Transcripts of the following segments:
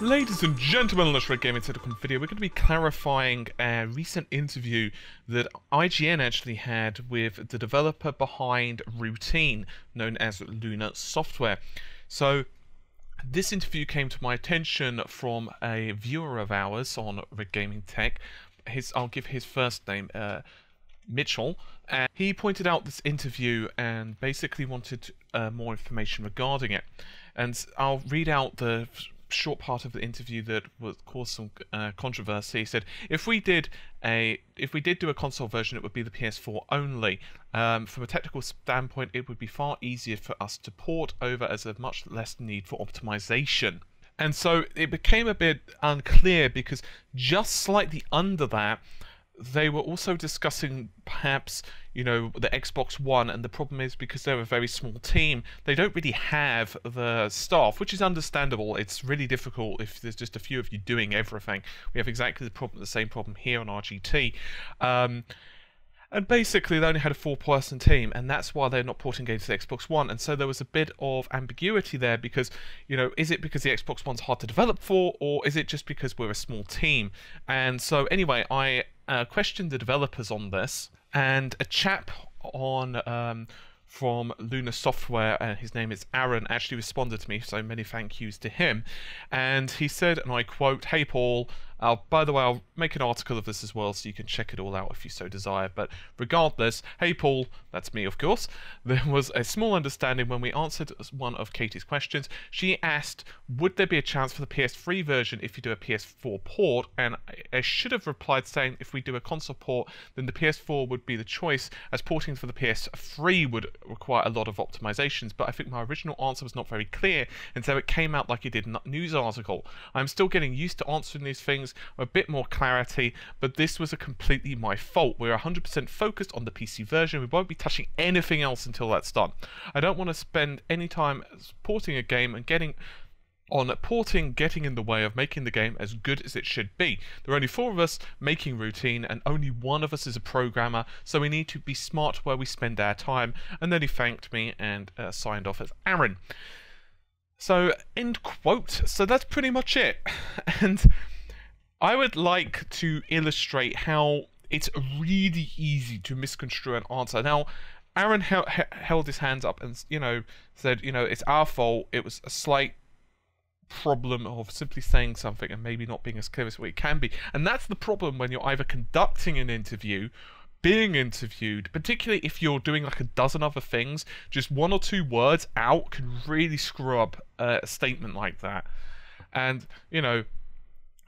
Ladies and gentlemen, on this Red Gaming Technical video, we're going to be clarifying a recent interview that IGN actually had with the developer behind Routine, known as Lunar Software. So, this interview came to my attention from a viewer of ours on Red Gaming Tech. I'll give his first name, Mitchell, and he pointed out this interview and basically wanted more information regarding it. And I'll read out the short part of the interview that would cause some controversy. He said, if we did do a console version, it would be the PS4 only. From a technical standpoint, it would be far easier for us to port over, as there's much less need for optimization. And so it became a bit unclear, because just slightly under that, they were also discussing perhaps, you know, the Xbox One, and the problem is because they're a very small team, they don't really have the staff, which is understandable. It's really difficult if there's just a few of you doing everything. We have exactly the same problem here on RGT. And basically they only had a 4-person team, and that's why they're not porting games to the Xbox One. And so there was a bit of ambiguity there, because, you know, is it because the Xbox One's hard to develop for, or is it just because we're a small team? And so anyway, I questioned the developers on this, and a chap on from Lunar Software, and his name is Aaron, actually responded to me, so many thank yous to him. And he said, and I quote, "Hey Paul, by the way, I'll make an article of this as well, so you can check it all out if you so desire, but regardless, hey Paul," that's me of course, "there was a small understanding when we answered one of Katie's questions. She asked, would there be a chance for the PS3 version if you do a PS4 port, and I should have replied saying if we do a console port, then the PS4 would be the choice, as porting for the PS3 would require a lot of optimizations, but I think my original answer was not very clear, and so it came out like it did in a news article. I'm still getting used to answering these things, a bit more clarity, but this was completely my fault. We're 100% focused on the PC version. We won't be touching anything else until that's done. I don't want to spend any time porting a game and getting in the way of making the game as good as it should be. There are only 4 of us making Routine, and only one of us is a programmer, so we need to be smart where we spend our time." And then he thanked me and signed off as Aaron. So, end quote. So that's pretty much it. And I would like to illustrate how it's really easy to misconstrue an answer. Now, Aaron held his hands up and, you know, said, you know, it's our fault. It was a slight problem of simply saying something and maybe not being as clear as we can be. And that's the problem when you're either conducting an interview, being interviewed, particularly if you're doing like a dozen other things. Just 1 or 2 words out can really screw up a statement like that. And, you know,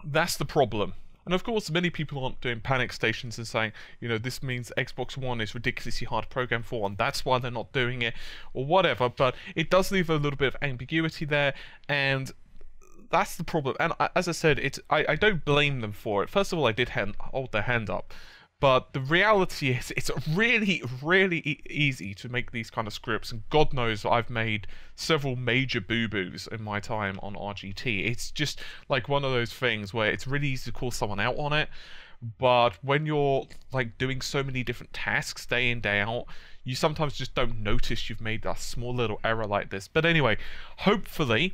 that's the problem. And of course, many people aren't doing panic stations and saying, you know, this means Xbox One is ridiculously hard to program for, and that's why they're not doing it, or whatever. But it does leave a little bit of ambiguity there, and that's the problem. And as I said, I don't blame them for it. First of all, I did hold their hand up. But the reality is, it's really, really easy to make these kind of scripts, and God knows I've made several major boo-boos in my time on RGT. It's just like one of those things where it's really easy to call someone out on it, but when you're like doing so many different tasks day in, day out, you sometimes just don't notice you've made a small little error like this. But anyway, hopefully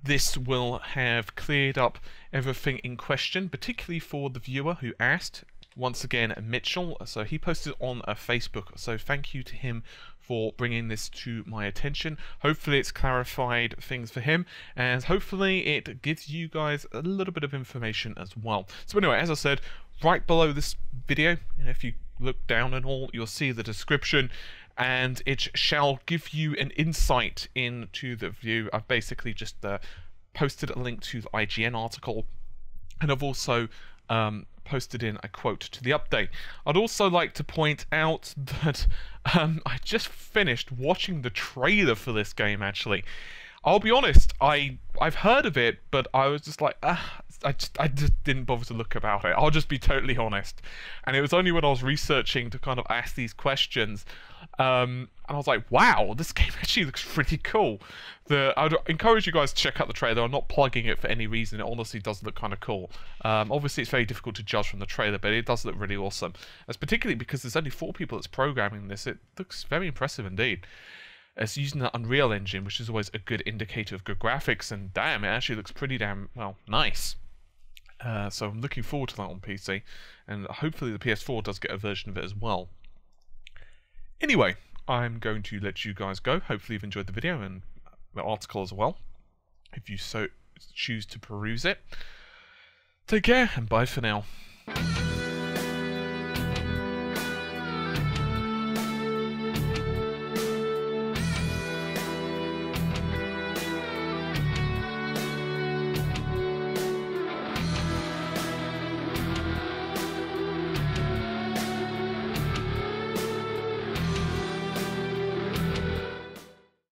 this will have cleared up everything in question, particularly for the viewer who asked. Once again, Mitchell, so he posted on Facebook, so thank you to him for bringing this to my attention. Hopefully it's clarified things for him, and hopefully it gives you guys a little bit of information as well. So anyway, as I said, right below this video, you know, if you look down and all, you'll see the description, and it shall give you an insight into the view. I've basically just posted a link to the IGN article, and I've also posted in a quote to the update. I'd also like to point out that I just finished watching the trailer for this game, actually. I'll be honest, I've heard of it, but I was just like, I just didn't bother to look about it. I'll just be totally honest. And it was only when I was researching to kind of ask these questions, and I was like, wow, this game actually looks pretty cool. I'd encourage you guys to check out the trailer. I'm not plugging it for any reason. It honestly does look kind of cool. Obviously, it's very difficult to judge from the trailer, but it does look really awesome. That's particularly because there's only 4 people that's programming this. It looks very impressive indeed. It's using the Unreal Engine, which is always a good indicator of good graphics, and damn, it actually looks pretty damn, well, nice. So I'm looking forward to that on PC, and hopefully the PS4 does get a version of it as well. Anyway, I'm going to let you guys go. Hopefully you've enjoyed the video and the article as well, if you so choose to peruse it. Take care, and bye for now.